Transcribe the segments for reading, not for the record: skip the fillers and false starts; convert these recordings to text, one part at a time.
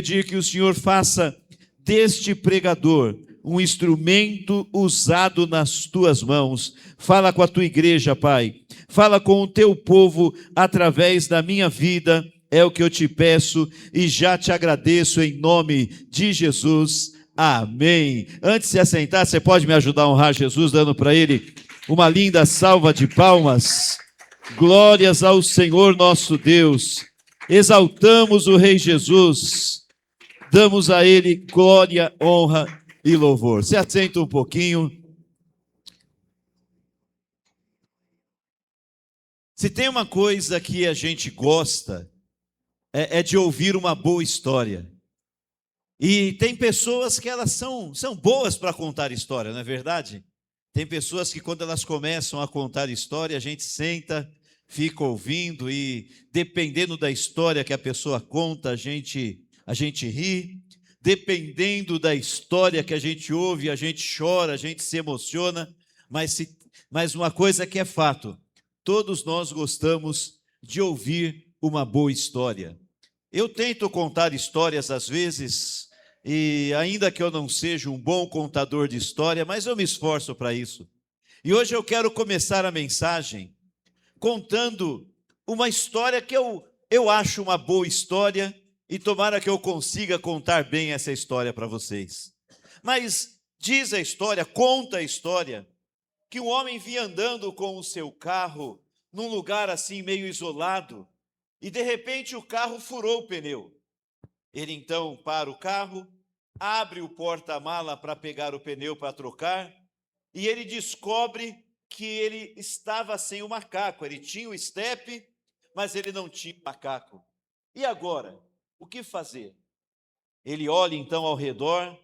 Pedir que o Senhor faça deste pregador um instrumento usado nas tuas mãos. Fala com a tua igreja, Pai. Fala com o teu povo através da minha vida. É o que eu te peço e já te agradeço em nome de Jesus. Amém. Antes de se assentar, você pode me ajudar a honrar Jesus, dando para ele uma linda salva de palmas. Glórias ao Senhor nosso Deus. Exaltamos o Rei Jesus. Damos a ele glória, honra e louvor. Se assenta um pouquinho. Se tem uma coisa que a gente gosta, é de ouvir uma boa história. E tem pessoas que elas são boas para contar história, não é verdade? Tem pessoas que quando elas começam a contar história, a gente senta, fica ouvindo e dependendo da história que a pessoa conta, a gente ri. Dependendo da história que a gente ouve, a gente chora, a gente se emociona. Mas uma coisa que é fato, todos nós gostamos de ouvir uma boa história. Eu tento contar histórias às vezes, e ainda que eu não seja um bom contador de história, mas eu me esforço para isso. E hoje eu quero começar a mensagem contando uma história que eu acho uma boa história, e tomara que eu consiga contar bem essa história para vocês. Mas diz a história, conta a história, que um homem vinha andando com o seu carro num lugar assim meio isolado, e de repente o carro furou o pneu. Ele então para o carro, abre o porta-mala para pegar o pneu para trocar, e ele descobre que ele estava sem o macaco. Ele tinha o estepe, mas ele não tinha o macaco. E agora? O que fazer? Ele olha então ao redor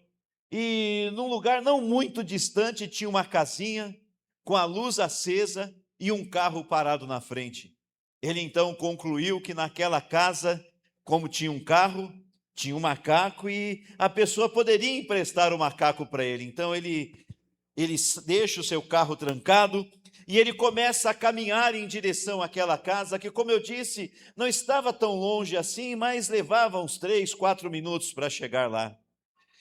e num lugar não muito distante tinha uma casinha com a luz acesa e um carro parado na frente. Ele então concluiu que naquela casa, como tinha um carro, tinha um macaco e a pessoa poderia emprestar o macaco para ele. Então ele deixa o seu carro trancado e ele começa a caminhar em direção àquela casa que, como eu disse, não estava tão longe assim, mas levava uns 3, 4 minutos para chegar lá.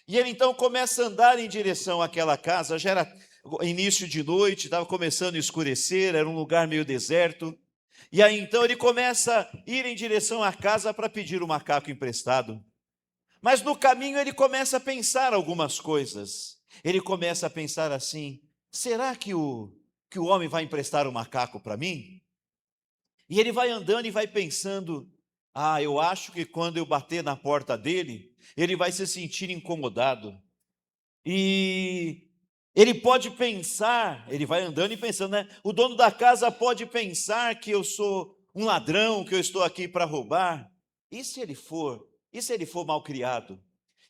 E ele então começa a andar em direção àquela casa, já era início de noite, estava começando a escurecer, era um lugar meio deserto. E aí então ele começa a ir em direção à casa para pedir o macaco emprestado. Mas no caminho ele começa a pensar algumas coisas. Ele começa a pensar assim: será que o homem vai emprestar o macaco para mim? E ele vai andando e vai pensando: eu acho que quando eu bater na porta dele, ele vai se sentir incomodado. E ele pode pensar, ele vai andando e pensando, né? O dono da casa pode pensar que eu sou um ladrão, que eu estou aqui para roubar. E se ele for? E se ele for mal criado?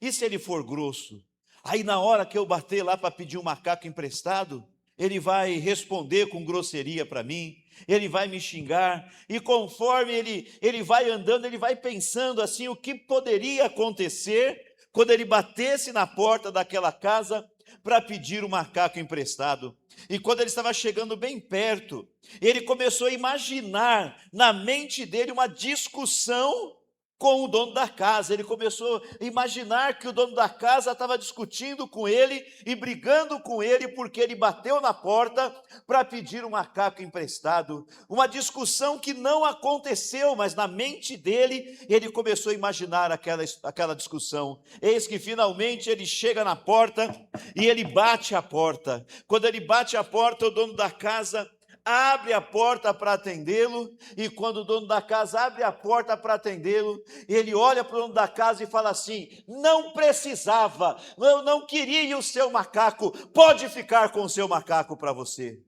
E se ele for grosso? Aí na hora que eu bater lá para pedir um macaco emprestado, ele vai responder com grosseria para mim, ele vai me xingar, e conforme ele vai andando, ele vai pensando assim, o que poderia acontecer quando ele batesse na porta daquela casa para pedir o macaco emprestado. E quando ele estava chegando bem perto, ele começou a imaginar na mente dele uma discussão com o dono da casa. Ele começou a imaginar que o dono da casa estava discutindo com ele e brigando com ele porque ele bateu na porta para pedir um macaco emprestado. Uma discussão que não aconteceu, mas na mente dele, ele começou a imaginar aquela discussão. Eis que finalmente ele chega na porta e ele bate a porta. Quando ele bate a porta, o dono da casa abre a porta para atendê-lo, e quando o dono da casa abre a porta para atendê-lo, ele olha para o dono da casa e fala assim: não precisava, eu não queria o seu macaco, pode ficar com o seu macaco para você.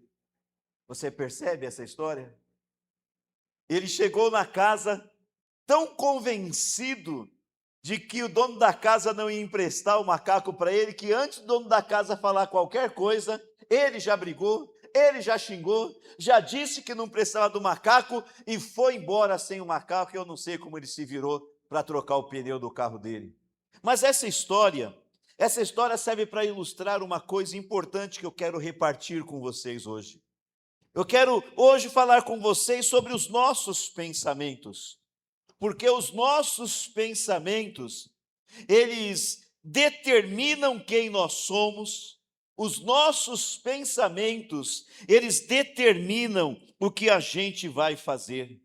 Você percebe essa história? Ele chegou na casa tão convencido de que o dono da casa não ia emprestar o macaco para ele, que antes do dono da casa falar qualquer coisa, ele já brigou, ele já xingou, já disse que não precisava do macaco e foi embora sem o macaco. Eu não sei como ele se virou para trocar o pneu do carro dele. Mas essa história serve para ilustrar uma coisa importante que eu quero repartir com vocês hoje. Eu quero hoje falar com vocês sobre os nossos pensamentos, porque os nossos pensamentos eles determinam quem nós somos, os nossos pensamentos, eles determinam o que a gente vai fazer.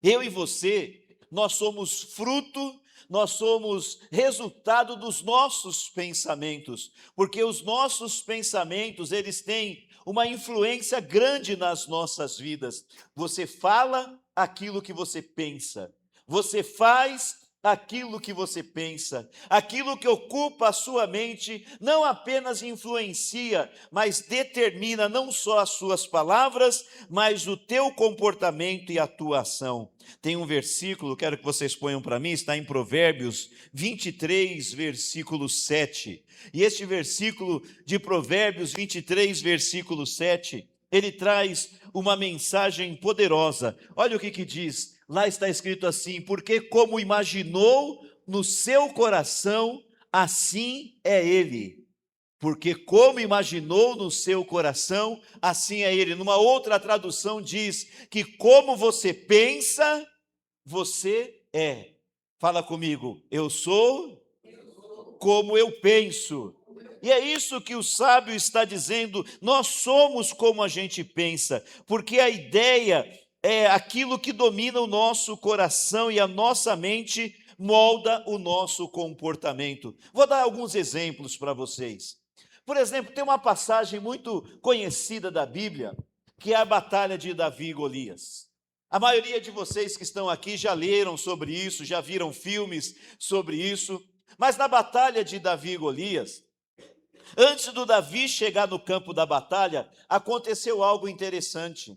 Eu e você, nós somos fruto, nós somos resultado dos nossos pensamentos, porque os nossos pensamentos, eles têm uma influência grande nas nossas vidas. Você fala aquilo que você pensa, você faz aquilo que você pensa, aquilo que ocupa a sua mente, não apenas influencia, mas determina não só as suas palavras, mas o teu comportamento e a tua ação. Tem um versículo, quero que vocês ponham para mim, está em Provérbios 23, versículo 7. E este versículo de Provérbios 23, versículo 7, ele traz uma mensagem poderosa. Olha o que diz. Lá está escrito assim: porque como imaginou no seu coração, assim é ele. Porque como imaginou no seu coração, assim é ele. Numa outra tradução diz que como você pensa, você é. Fala comigo, eu sou como eu penso. E é isso que o sábio está dizendo, nós somos como a gente pensa, porque a ideia é aquilo que domina o nosso coração e a nossa mente molda o nosso comportamento. Vou dar alguns exemplos para vocês. Por exemplo, tem uma passagem muito conhecida da Bíblia, que é a batalha de Davi e Golias. A maioria de vocês que estão aqui já leram sobre isso, já viram filmes sobre isso, mas na batalha de Davi e Golias, antes do Davi chegar no campo da batalha, aconteceu algo interessante.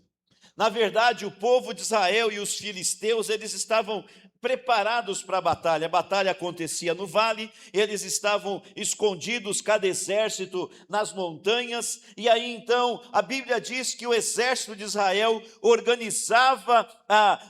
Na verdade, o povo de Israel e os filisteus, eles estavam preparados para a batalha acontecia no vale, eles estavam escondidos, cada exército nas montanhas, e aí então a Bíblia diz que o exército de Israel organizava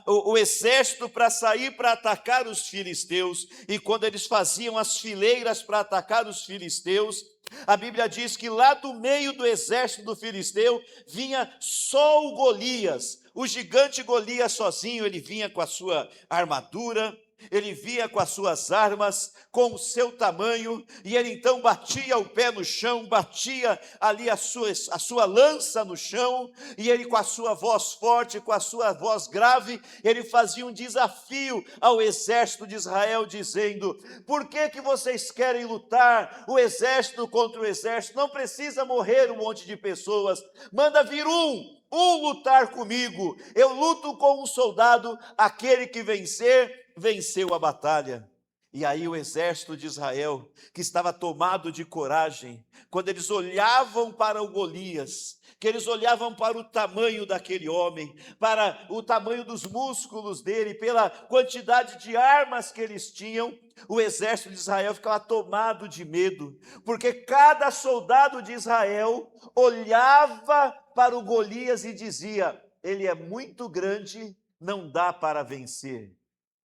o exército para sair para atacar os filisteus, e quando eles faziam as fileiras para atacar os filisteus, a Bíblia diz que lá do meio do exército do filisteu vinha só o Golias, o gigante Golias sozinho. Ele vinha com a sua armadura, ele vinha com as suas armas, com o seu tamanho, e ele então batia o pé no chão, batia ali a sua lança no chão, e ele com a sua voz forte, com a sua voz grave, ele fazia um desafio ao exército de Israel, dizendo: por que vocês querem lutar o exército contra o exército? Não precisa morrer um monte de pessoas, manda vir um lutar comigo, eu luto com um soldado, aquele que vencer, venceu a batalha. E aí o exército de Israel, que estava tomado de coragem, quando eles olhavam para o Golias, que eles olhavam para o tamanho daquele homem, para o tamanho dos músculos dele, pela quantidade de armas que eles tinham, o exército de Israel ficava tomado de medo, porque cada soldado de Israel olhava para o Golias e dizia: ele é muito grande, não dá para vencer.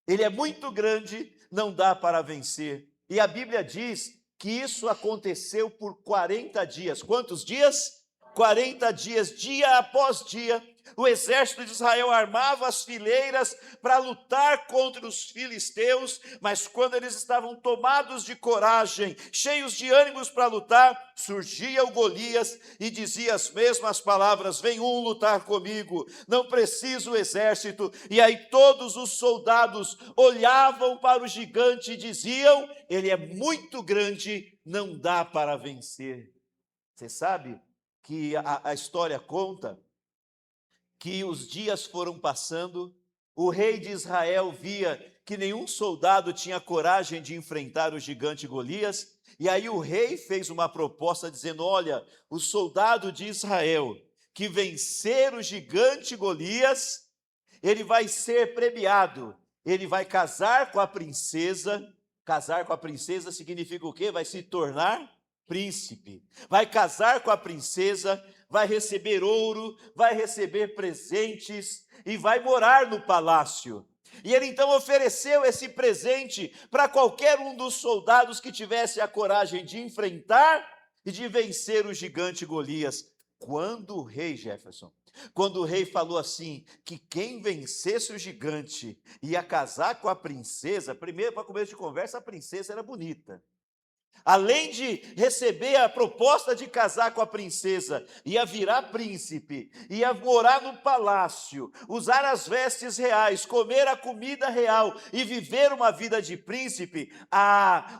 Ele é muito grande, não dá para vencer. E a Bíblia diz que isso aconteceu por 40 dias. Quantos dias? 40 dias, dia após dia, o exército de Israel armava as fileiras para lutar contra os filisteus, mas quando eles estavam tomados de coragem, cheios de ânimos para lutar, surgia o Golias e dizia as mesmas palavras: vem um lutar comigo, não preciso o exército. E aí todos os soldados olhavam para o gigante e diziam: ele é muito grande, não dá para vencer. Você sabe que a história conta que os dias foram passando, o rei de Israel via que nenhum soldado tinha coragem de enfrentar o gigante Golias, e aí o rei fez uma proposta dizendo: olha, o soldado de Israel que vencer o gigante Golias, ele vai ser premiado, ele vai casar com a princesa. Casar com a princesa significa o quê? Vai se tornar príncipe, vai casar com a princesa, vai receber ouro, vai receber presentes e vai morar no palácio. E ele então ofereceu esse presente para qualquer um dos soldados que tivesse a coragem de enfrentar e de vencer o gigante Golias. Quando o rei, Jefferson, quando o rei falou assim, que quem vencesse o gigante ia casar com a princesa, primeiro, para começo de conversa, a princesa era bonita. Além de receber a proposta de casar com a princesa, ia virar príncipe, ia morar no palácio, usar as vestes reais, comer a comida real e viver uma vida de príncipe,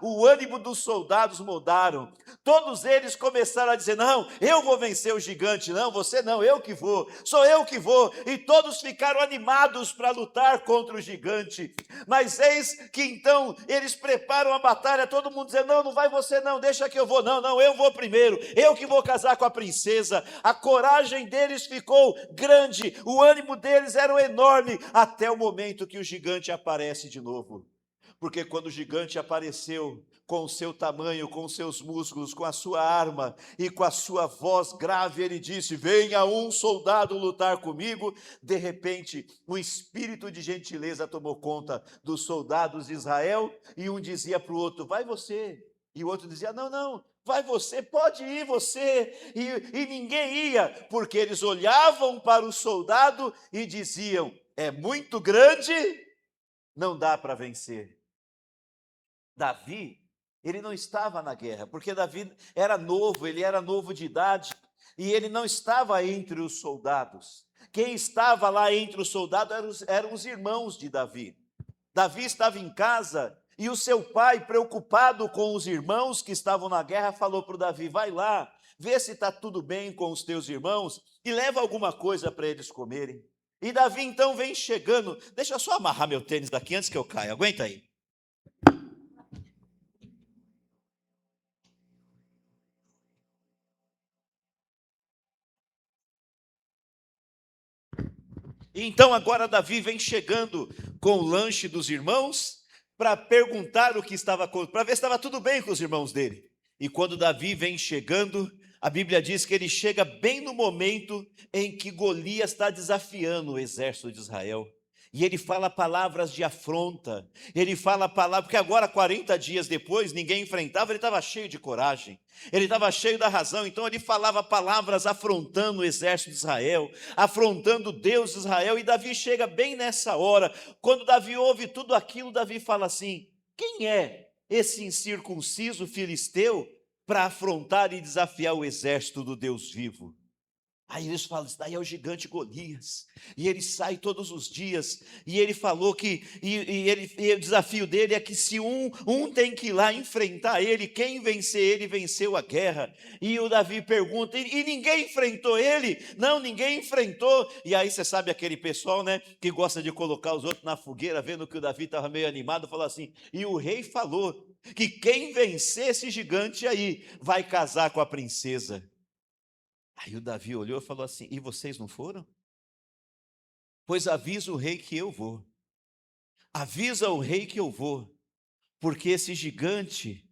o ânimo dos soldados mudaram. Todos eles começaram a dizer, não, eu vou vencer o gigante, não, você não, eu que vou, sou eu que vou. E todos ficaram animados para lutar contra o gigante. Mas eis que então eles preparam a batalha, todo mundo dizendo, não, não vai você não, deixa que eu vou, não, eu vou primeiro, eu que vou casar com a princesa. A coragem deles ficou grande, o ânimo deles era enorme, até o momento que o gigante aparece de novo. Porque quando o gigante apareceu, com o seu tamanho, com os seus músculos, com a sua arma e com a sua voz grave, ele disse, venha um soldado lutar comigo. De repente, um espírito de gentileza tomou conta dos soldados de Israel, e um dizia para o outro, vai você, e o outro dizia, não, vai você, pode ir você, e ninguém ia, porque eles olhavam para o soldado e diziam, é muito grande, não dá para vencer. Davi, ele não estava na guerra, porque Davi era novo, ele era novo de idade, e ele não estava entre os soldados. Quem estava lá entre os soldados eram os irmãos de Davi. Davi estava em casa, e o seu pai, preocupado com os irmãos que estavam na guerra, falou para o Davi, vai lá, vê se está tudo bem com os teus irmãos, e leva alguma coisa para eles comerem. E Davi então vem chegando, deixa eu só amarrar meu tênis daqui antes que eu caia, aguenta aí. Então agora Davi vem chegando com o lanche dos irmãos para perguntar o que estava, para ver se estava tudo bem com os irmãos dele. E quando Davi vem chegando, a Bíblia diz que ele chega bem no momento em que Golias está desafiando o exército de Israel. E ele fala palavras de afronta, ele fala palavras, porque agora 40 dias depois, ninguém enfrentava, ele estava cheio de coragem, ele estava cheio da razão, então ele falava palavras afrontando o exército de Israel, afrontando Deus de Israel, e Davi chega bem nessa hora. Quando Davi ouve tudo aquilo, Davi fala assim, quem é esse incircunciso filisteu para afrontar e desafiar o exército do Deus vivo? Aí eles falam, isso daí é o gigante Golias, e ele sai todos os dias, e ele falou que, e o desafio dele é que se um tem que ir lá enfrentar ele, quem vencer ele, venceu a guerra. E o Davi pergunta, e ninguém enfrentou ele? Não, ninguém enfrentou. E aí você sabe aquele pessoal, né, que gosta de colocar os outros na fogueira, vendo que o Davi estava meio animado, falou assim, e o rei falou, que quem vencer esse gigante aí, vai casar com a princesa. Aí o Davi olhou e falou assim, e vocês não foram? Pois avisa o rei que eu vou. Avisa o rei que eu vou. Porque esse gigante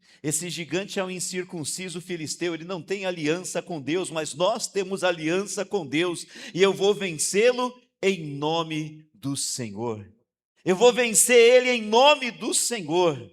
é um incircunciso filisteu, ele não tem aliança com Deus, mas nós temos aliança com Deus, e eu vou vencê-lo em nome do Senhor. Eu vou vencer ele em nome do Senhor.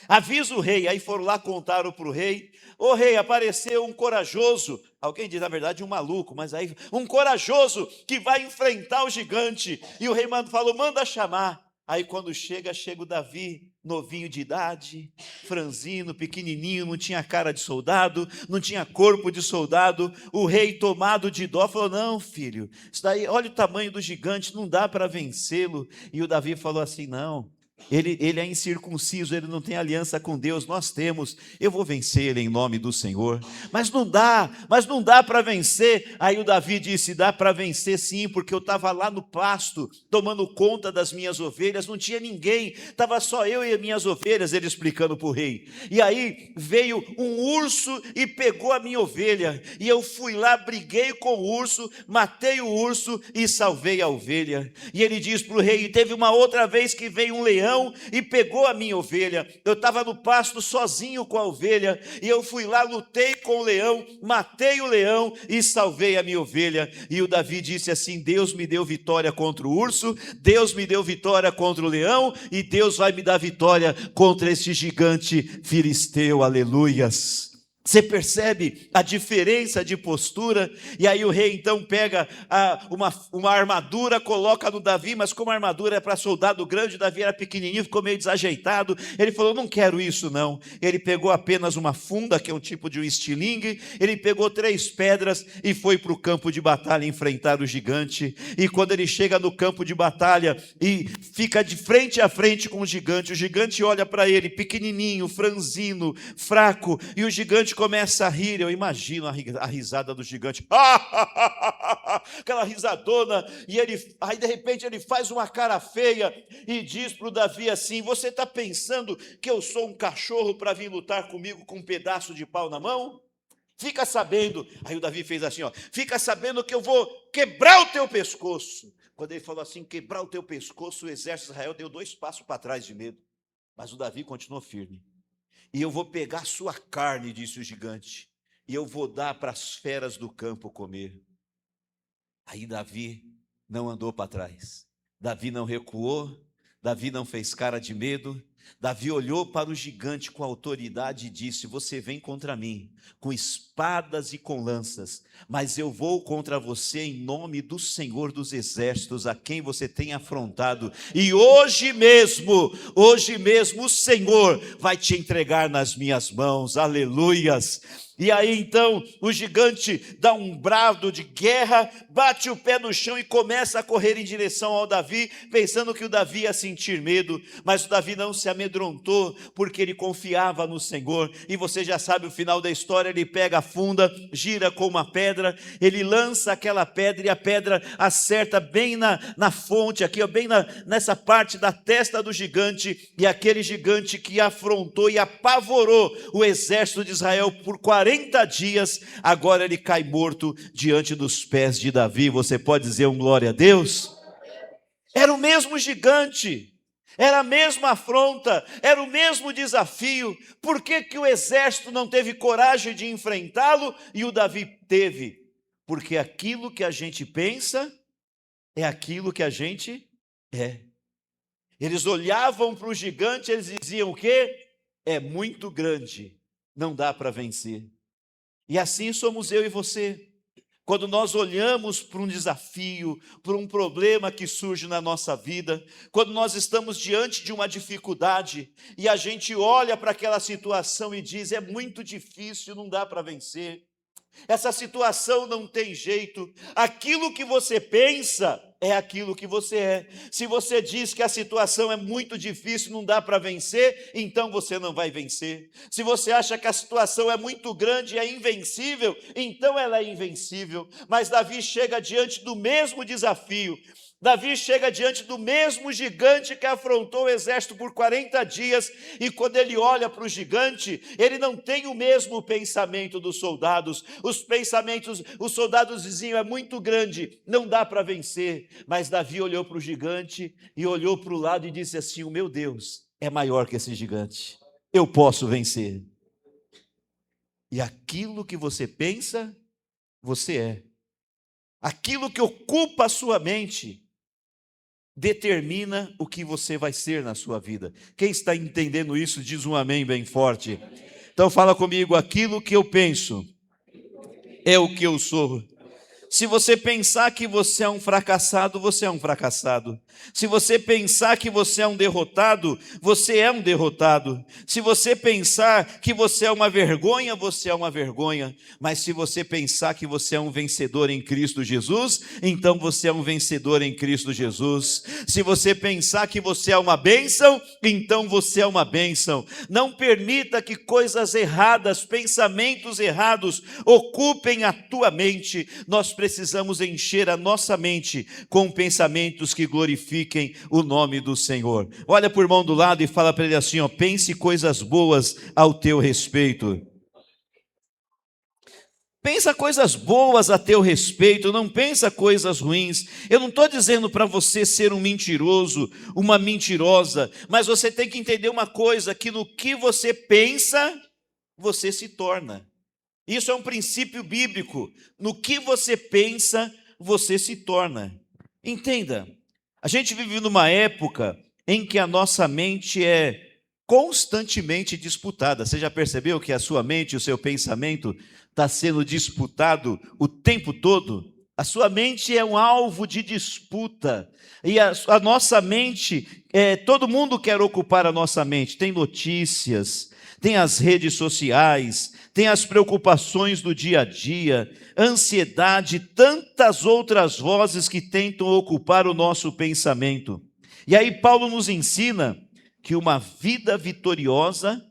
Avisa o rei. Aí foram lá, contaram para o rei, ô rei, apareceu um corajoso, alguém diz na verdade um maluco, mas aí um corajoso que vai enfrentar o gigante. E o rei falou, manda chamar. Aí quando chega o Davi, novinho de idade, franzino, pequenininho, não tinha cara de soldado, não tinha corpo de soldado. O rei, tomado de dó, falou, não filho, isso daí, olha o tamanho do gigante, não dá para vencê-lo. E o Davi falou assim, não, ele é incircunciso, ele não tem aliança com Deus, nós temos, eu vou vencer ele em nome do Senhor. Mas não dá para vencer. Aí o Davi disse, dá para vencer sim, porque eu estava lá no pasto, tomando conta das minhas ovelhas, não tinha ninguém, estava só eu e as minhas ovelhas, ele explicando para o rei. E aí veio um urso e pegou a minha ovelha, e eu fui lá, briguei com o urso, matei o urso e salvei a ovelha. E ele diz para o rei, teve uma outra vez que veio um leão e pegou a minha ovelha, eu estava no pasto sozinho com a ovelha, e eu fui lá, lutei com o leão, matei o leão e salvei a minha ovelha. E o Davi disse assim, Deus me deu vitória contra o urso, Deus me deu vitória contra o leão, e Deus vai me dar vitória contra esse gigante filisteu, aleluias. Você percebe a diferença de postura? E aí o rei então pega uma armadura, coloca no Davi, mas como a armadura é para soldado grande, Davi era pequenininho, ficou meio desajeitado. Ele falou, não quero isso não. Ele pegou apenas uma funda, que é um tipo de um estilingue, ele pegou 3 pedras e foi para o campo de batalha enfrentar o gigante. E quando ele chega no campo de batalha e fica de frente a frente com o gigante olha para ele, pequenininho, franzino, fraco, e o gigante começa a rir. Eu imagino a risada do gigante, aquela risadona, e aí de repente ele faz uma cara feia e diz para o Davi assim, você está pensando que eu sou um cachorro para vir lutar comigo com um pedaço de pau na mão? Fica sabendo, aí o Davi fez assim, fica sabendo que eu vou quebrar o teu pescoço. Quando ele falou assim, quebrar o teu pescoço, o exército de Israel deu 2 passos para trás de medo, mas o Davi continuou firme. E eu vou pegar sua carne, disse o gigante, e eu vou dar para as feras do campo comer. Aí Davi não andou para trás, Davi não recuou, Davi não fez cara de medo. Davi olhou para o gigante com autoridade e disse, você vem contra mim, com espadas e com lanças, mas eu vou contra você em nome do Senhor dos Exércitos, a quem você tem afrontado, e hoje mesmo o Senhor vai te entregar nas minhas mãos, aleluias. E aí então o gigante dá um brado de guerra, bate o pé no chão e começa a correr em direção ao Davi, pensando que o Davi ia sentir medo, mas o Davi não se amedrontou, porque ele confiava no Senhor. E você já sabe o final da história, ele pega a funda, gira com uma pedra, ele lança aquela pedra e a pedra acerta bem na fonte, aqui, bem nessa parte da testa do gigante, e aquele gigante que afrontou e apavorou o exército de Israel por 40 dias, agora ele cai morto diante dos pés de Davi. Você pode dizer um glória a Deus? Era o mesmo gigante, era a mesma afronta, era o mesmo desafio. Por que o exército não teve coragem de enfrentá-lo e o Davi teve? Porque aquilo que a gente pensa é aquilo que a gente é. Eles olhavam para o gigante, eles diziam o quê? É muito grande, não dá para vencer. E assim somos eu e você. Quando nós olhamos para um desafio, para um problema que surge na nossa vida, quando nós estamos diante de uma dificuldade e a gente olha para aquela situação e diz, é muito difícil, não dá para vencer, essa situação não tem jeito, aquilo que você pensa é aquilo que você é. Se você diz que a situação é muito difícil, não dá para vencer, então você não vai vencer. Se você acha que a situação é muito grande e é invencível, então ela é invencível. Mas Davi chega diante do mesmo desafio, Davi chega diante do mesmo gigante que afrontou o exército por 40 dias, e quando ele olha para o gigante, ele não tem o mesmo pensamento dos soldados. Os soldados diziam, é muito grande, não dá para vencer. Mas Davi olhou para o gigante e olhou para o lado e disse assim, o meu Deus é maior que esse gigante, eu posso vencer. E aquilo que você pensa, você é. Aquilo que ocupa a sua mente determina o que você vai ser na sua vida. Quem está entendendo isso, diz um amém bem forte. Então fala comigo, aquilo que eu penso é o que eu sou. Se você pensar que você é um fracassado, você é um fracassado. Se você pensar que você é um derrotado, você é um derrotado. Se você pensar que você é uma vergonha, você é uma vergonha. Mas se você pensar que você é um vencedor em Cristo Jesus, então você é um vencedor em Cristo Jesus. Se você pensar que você é uma bênção, então você é uma bênção. Não permita que coisas erradas, pensamentos errados ocupem a tua mente. Nós precisamos encher a nossa mente com pensamentos que glorifiquem o nome do Senhor. Olha para o irmão do lado e fala para ele assim, pense coisas boas ao teu respeito. Pensa coisas boas a teu respeito, não pensa coisas ruins. Eu não estou dizendo para você ser um mentiroso, uma mentirosa, mas você tem que entender uma coisa, que no que você pensa, você se torna. Isso é um princípio bíblico. No que você pensa, você se torna. Entenda, a gente vive numa época em que a nossa mente é constantemente disputada. Você já percebeu que a sua mente, o seu pensamento está sendo disputado o tempo todo? A sua mente é um alvo de disputa. E a nossa mente, todo mundo quer ocupar a nossa mente. Tem notícias, tem as redes sociais, tem as preocupações do dia a dia, ansiedade, tantas outras vozes que tentam ocupar o nosso pensamento. E aí Paulo nos ensina que uma vida vitoriosa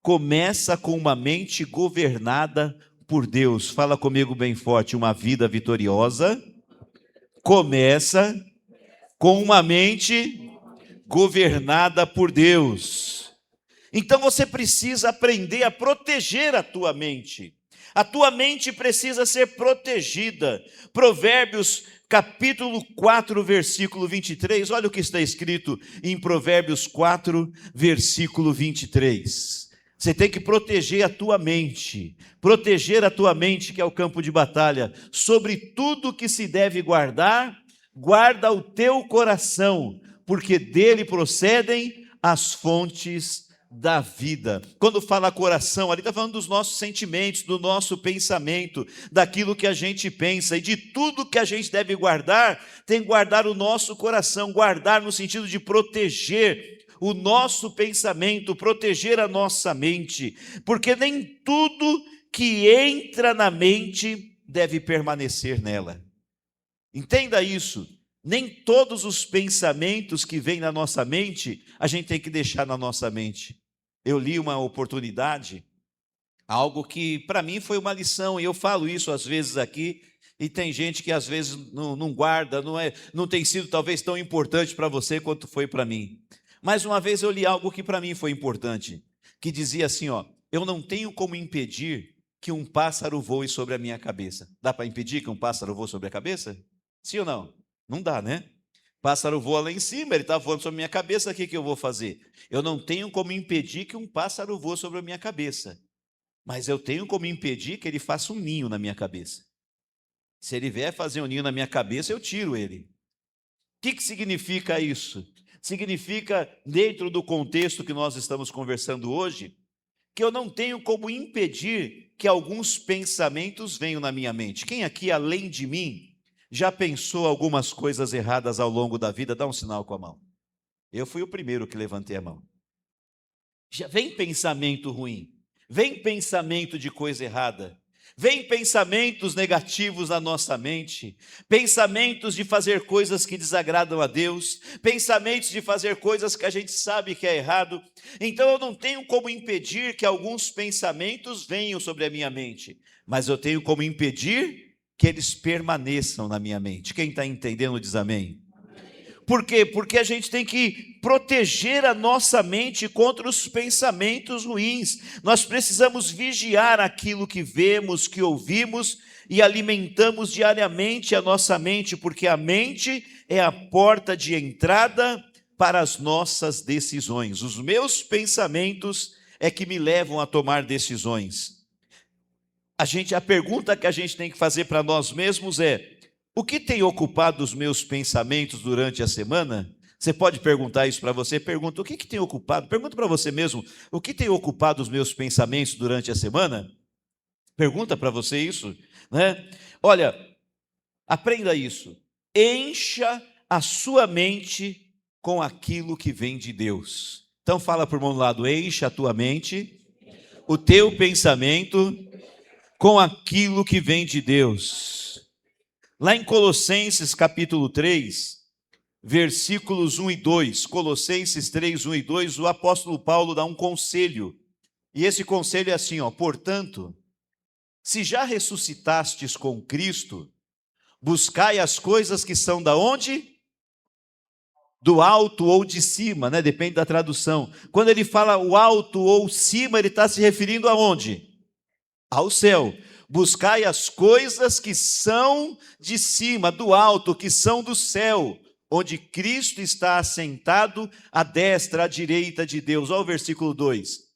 começa com uma mente governada por Deus. Fala comigo bem forte, uma vida vitoriosa começa com uma mente governada por Deus. Então você precisa aprender a proteger a tua mente. A tua mente precisa ser protegida. Provérbios capítulo 4, versículo 23. Olha o que está escrito em Provérbios 4, versículo 23. Você tem que proteger a tua mente. Proteger a tua mente, que é o campo de batalha. Sobre tudo que se deve guardar, guarda o teu coração, porque dele procedem as fontes da vida. Quando fala coração, ali está falando dos nossos sentimentos, do nosso pensamento, daquilo que a gente pensa, e de tudo que a gente deve guardar, tem que guardar o nosso coração, guardar no sentido de proteger o nosso pensamento, proteger a nossa mente, porque nem tudo que entra na mente deve permanecer nela. Entenda isso. Nem todos os pensamentos que vêm na nossa mente, a gente tem que deixar na nossa mente. Eu li uma oportunidade, algo que para mim foi uma lição, e eu falo isso às vezes aqui, e tem gente que às vezes não guarda, não tem sido talvez tão importante para você quanto foi para mim. Mas uma vez eu li algo que para mim foi importante, que dizia assim, eu não tenho como impedir que um pássaro voe sobre a minha cabeça. Dá para impedir que um pássaro voe sobre a cabeça? Sim ou não? Não dá, né? Pássaro voa lá em cima, ele está voando sobre a minha cabeça, o que eu vou fazer? Eu não tenho como impedir que um pássaro voe sobre a minha cabeça, mas eu tenho como impedir que ele faça um ninho na minha cabeça. Se ele vier fazer um ninho na minha cabeça, eu tiro ele. O que significa isso? Significa, dentro do contexto que nós estamos conversando hoje, que eu não tenho como impedir que alguns pensamentos venham na minha mente. Quem aqui, além de mim, já pensou algumas coisas erradas ao longo da vida? Dá um sinal com a mão. Eu fui o primeiro que levantei a mão. Já vem pensamento ruim, vem pensamento de coisa errada, vem pensamentos negativos na nossa mente, pensamentos de fazer coisas que desagradam a Deus, pensamentos de fazer coisas que a gente sabe que é errado. Então eu não tenho como impedir que alguns pensamentos venham sobre a minha mente, mas eu tenho como impedir que eles permaneçam na minha mente. Quem está entendendo diz amém. Por quê? Porque a gente tem que proteger a nossa mente contra os pensamentos ruins. Nós precisamos vigiar aquilo que vemos, que ouvimos e alimentamos diariamente a nossa mente, porque a mente é a porta de entrada para as nossas decisões. Os meus pensamentos é que me levam a tomar decisões. A pergunta que a gente tem que fazer para nós mesmos é: o que tem ocupado os meus pensamentos durante a semana? Você pode perguntar isso para você. Pergunta, o que tem ocupado? Pergunta para você mesmo, o que tem ocupado os meus pensamentos durante a semana? Pergunta para você isso, né? Olha, aprenda isso. Encha a sua mente com aquilo que vem de Deus. Então fala para o irmão do lado, encha a tua mente, o teu pensamento com aquilo que vem de Deus. Lá em Colossenses capítulo 3, versículos 1 e 2, Colossenses 3, 1 e 2, o apóstolo Paulo dá um conselho, e esse conselho é assim, portanto, se já ressuscitastes com Cristo, buscai as coisas que são da onde? Do alto ou de cima, né? Depende da tradução. Quando ele fala o alto ou cima, ele está se referindo aonde? Ao céu. Buscai as coisas que são de cima, do alto, que são do céu, onde Cristo está assentado à destra, à direita de Deus. Olha o versículo 2.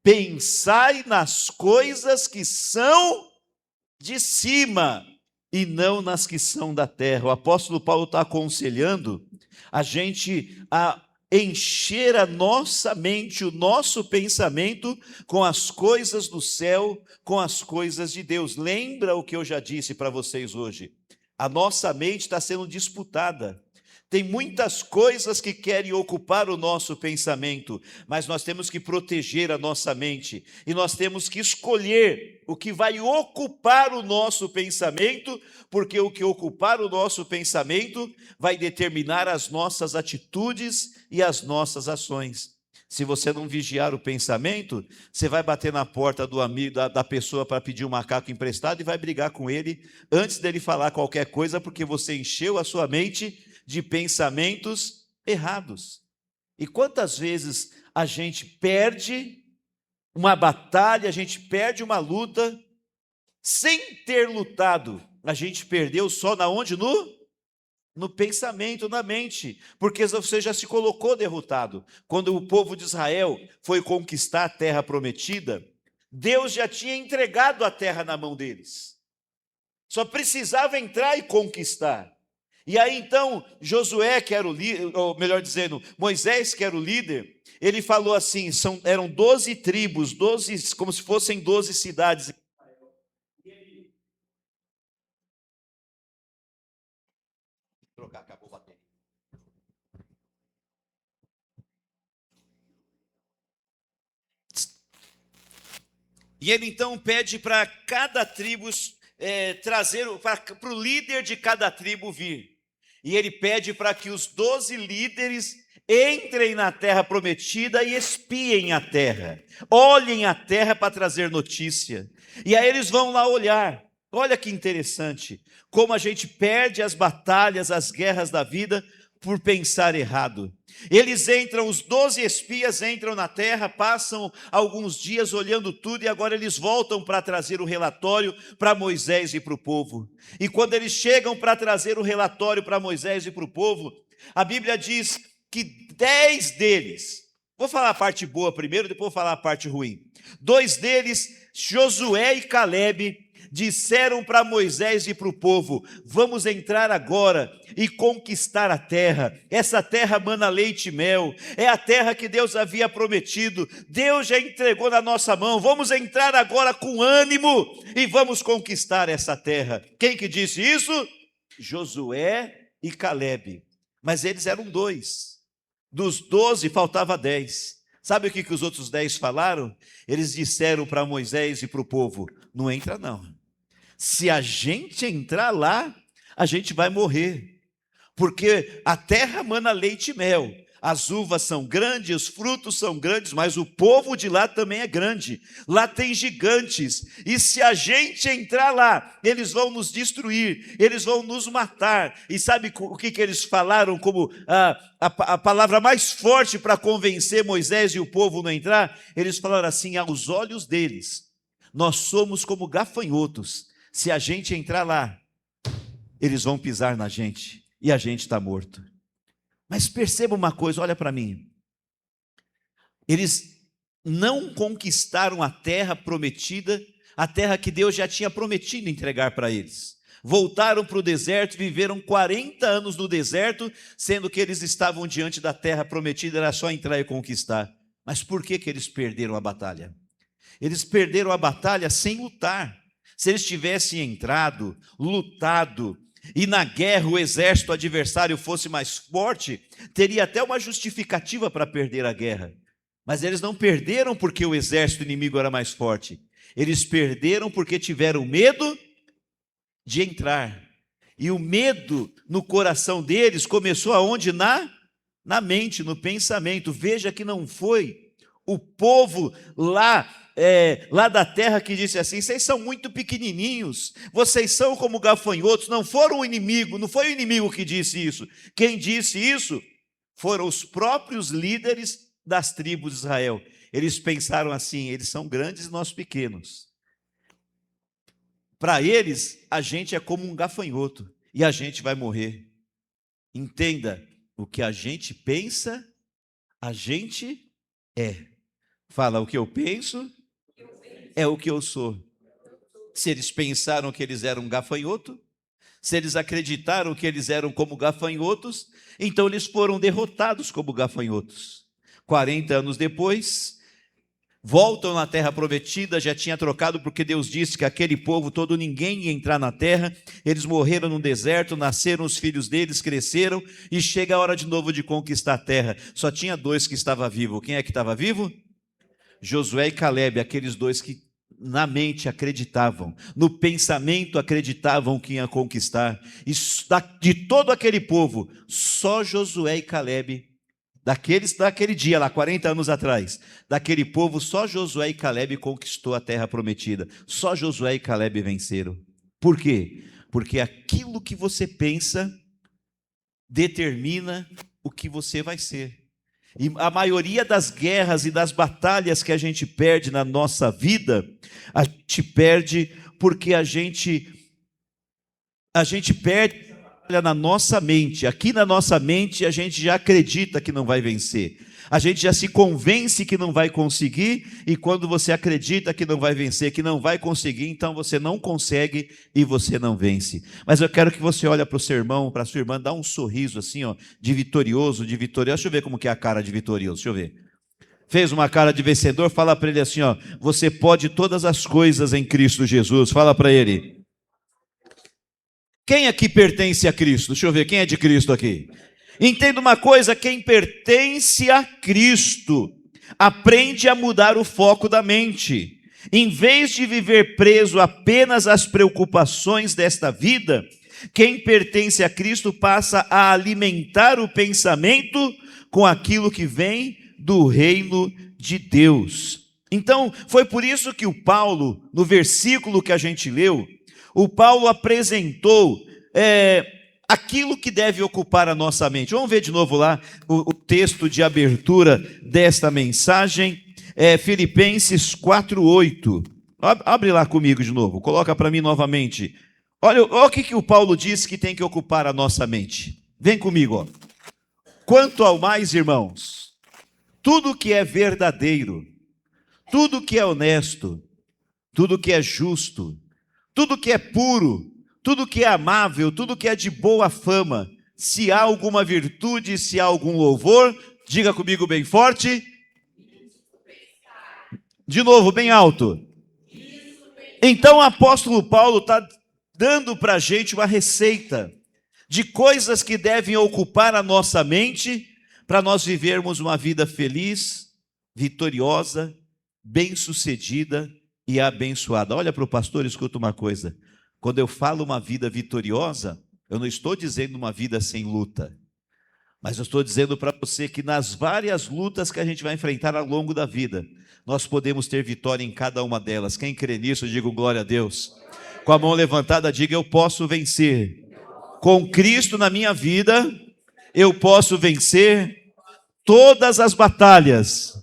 Pensai nas coisas que são de cima e não nas que são da terra. O apóstolo Paulo está aconselhando a gente a encher a nossa mente, o nosso pensamento com as coisas do céu, com as coisas de Deus. Lembra o que eu já disse para vocês hoje? A nossa mente está sendo disputada. Tem muitas coisas que querem ocupar o nosso pensamento, mas nós temos que proteger a nossa mente e nós temos que escolher o que vai ocupar o nosso pensamento, porque o que ocupar o nosso pensamento vai determinar as nossas atitudes e as nossas ações. Se você não vigiar o pensamento, você vai bater na porta do amigo, da pessoa para pedir um macaco emprestado e vai brigar com ele antes dele falar qualquer coisa, porque você encheu a sua mente de pensamentos errados. E quantas vezes a gente perde uma batalha, a gente perde uma luta, sem ter lutado, a gente perdeu só na onde? No pensamento, na mente, porque você já se colocou derrotado. Quando o povo de Israel foi conquistar a terra prometida, Deus já tinha entregado a terra na mão deles. Só precisava entrar e conquistar. E aí então, Josué, que era o líder, ou melhor dizendo, Moisés, que era o líder, ele falou assim, eram 12 tribos, 12, como se fossem 12 cidades. Trocar, acabou a bateria. E ele então pede para cada tribo trazer, para o líder de cada tribo vir. E ele pede para que os 12 líderes entrem na terra prometida e espiem a terra. Olhem a terra para trazer notícia. E aí eles vão lá olhar. Olha que interessante, como a gente perde as batalhas, as guerras da vida por pensar errado. Eles entram, os 12 espias entram na terra, passam alguns dias olhando tudo e agora eles voltam para trazer o relatório para Moisés e para o povo. E quando eles chegam para trazer o relatório para Moisés e para o povo, a Bíblia diz que 10 deles, vou falar a parte boa primeiro, depois vou falar a parte ruim. 2 deles, Josué e Calebe, disseram para Moisés e para o povo: vamos entrar agora e conquistar a terra. Essa terra mana leite e mel, é a terra que Deus havia prometido, Deus já entregou na nossa mão, vamos entrar agora com ânimo e vamos conquistar essa terra. Quem que disse isso? Josué e Calebe, mas eles eram 2, dos 12 faltava 10. Sabe o que os outros 10 falaram? Eles disseram para Moisés e para o povo: não entra não. Se a gente entrar lá, a gente vai morrer. Porque a terra mana leite e mel. As uvas são grandes, os frutos são grandes, mas o povo de lá também é grande. Lá tem gigantes. E se a gente entrar lá, eles vão nos destruir, eles vão nos matar. E sabe o que eles falaram como a palavra mais forte para convencer Moisés e o povo a não entrar? Eles falaram assim: aos olhos deles, nós somos como gafanhotos. Se a gente entrar lá, eles vão pisar na gente e a gente está morto. Mas perceba uma coisa, olha para mim. Eles não conquistaram a terra prometida, a terra que Deus já tinha prometido entregar para eles. Voltaram para o deserto e viveram 40 anos no deserto, sendo que eles estavam diante da terra prometida, era só entrar e conquistar. Mas por que eles perderam a batalha? Eles perderam a batalha sem lutar. Se eles tivessem entrado, lutado, e na guerra o exército adversário fosse mais forte, teria até uma justificativa para perder a guerra. Mas eles não perderam porque o exército inimigo era mais forte. Eles perderam porque tiveram medo de entrar. E o medo no coração deles começou aonde? Na mente, no pensamento. Veja que não foi o povo lá da terra que disse assim: vocês são muito pequenininhos, vocês são como gafanhotos. Não foram o inimigo, não foi o inimigo que disse isso. Quem disse isso foram os próprios líderes das tribos de Israel. Eles pensaram assim: eles são grandes e nós pequenos. Para eles, a gente é como um gafanhoto e a gente vai morrer. Entenda, o que a gente pensa, a gente é. Fala: o que eu penso é o que eu sou. Se eles pensaram que eles eram um gafanhoto, Se eles acreditaram que eles eram como gafanhotos, então eles foram derrotados como gafanhotos. 40 anos depois, voltam na terra prometida, já tinha trocado porque Deus disse que aquele povo todo, ninguém ia entrar na terra. Eles morreram no deserto, nasceram os filhos deles, cresceram e chega a hora de novo de conquistar a terra. Só tinha dois que estavam vivos. Quem é que estava vivo? Josué e Calebe, aqueles dois que na mente acreditavam, no pensamento acreditavam que ia conquistar. E de todo aquele povo, só Josué e Calebe, daquele dia lá, 40 anos atrás, daquele povo, só Josué e Calebe conquistou a terra prometida. Só Josué e Calebe venceram. Por quê? Porque aquilo que você pensa determina o que você vai ser. E a maioria das guerras e das batalhas que a gente perde na nossa vida, a gente perde porque a gente perde na nossa mente. Aqui na nossa mente a gente já acredita que não vai vencer. A gente já se convence que não vai conseguir, e quando você acredita que não vai vencer, que não vai conseguir, então você não consegue e você não vence. Mas eu quero que você olhe para o seu irmão, para a sua irmã, dá um sorriso assim, ó, de vitorioso, de vitorioso. Deixa eu ver como que é a cara de vitorioso, deixa eu ver. Fez uma cara de vencedor, fala para ele assim, ó, você pode todas as coisas em Cristo Jesus. Fala para ele. Quem aqui pertence a Cristo? Deixa eu ver, quem é de Cristo aqui? Entenda uma coisa, quem pertence a Cristo aprende a mudar o foco da mente. Em vez de viver preso apenas às preocupações desta vida, quem pertence a Cristo passa a alimentar o pensamento com aquilo que vem do reino de Deus. Então, foi por isso que o Paulo, no versículo que a gente leu, o Paulo apresentou aquilo que deve ocupar a nossa mente. Vamos ver de novo lá o texto de abertura desta mensagem, Filipenses 4:8. Abre lá comigo de novo, coloca para mim novamente. Olha o que o Paulo diz que tem que ocupar a nossa mente. Vem comigo, ó. Quanto ao mais, irmãos, tudo que é verdadeiro, tudo que é honesto, tudo que é justo, tudo que é puro, tudo que é amável, tudo que é de boa fama, se há alguma virtude, se há algum louvor, diga comigo bem forte. De novo, bem alto. Então o apóstolo Paulo está dando para a gente uma receita de coisas que devem ocupar a nossa mente para nós vivermos uma vida feliz, vitoriosa, bem-sucedida e abençoada. Olha para o pastor e escuta uma coisa. Quando eu falo uma vida vitoriosa, eu não estou dizendo uma vida sem luta, mas eu estou dizendo para você que nas várias lutas que a gente vai enfrentar ao longo da vida, nós podemos ter vitória em cada uma delas. Quem crê nisso, diga glória a Deus. Com a mão levantada, diga eu posso vencer. Com Cristo na minha vida, eu posso vencer todas as batalhas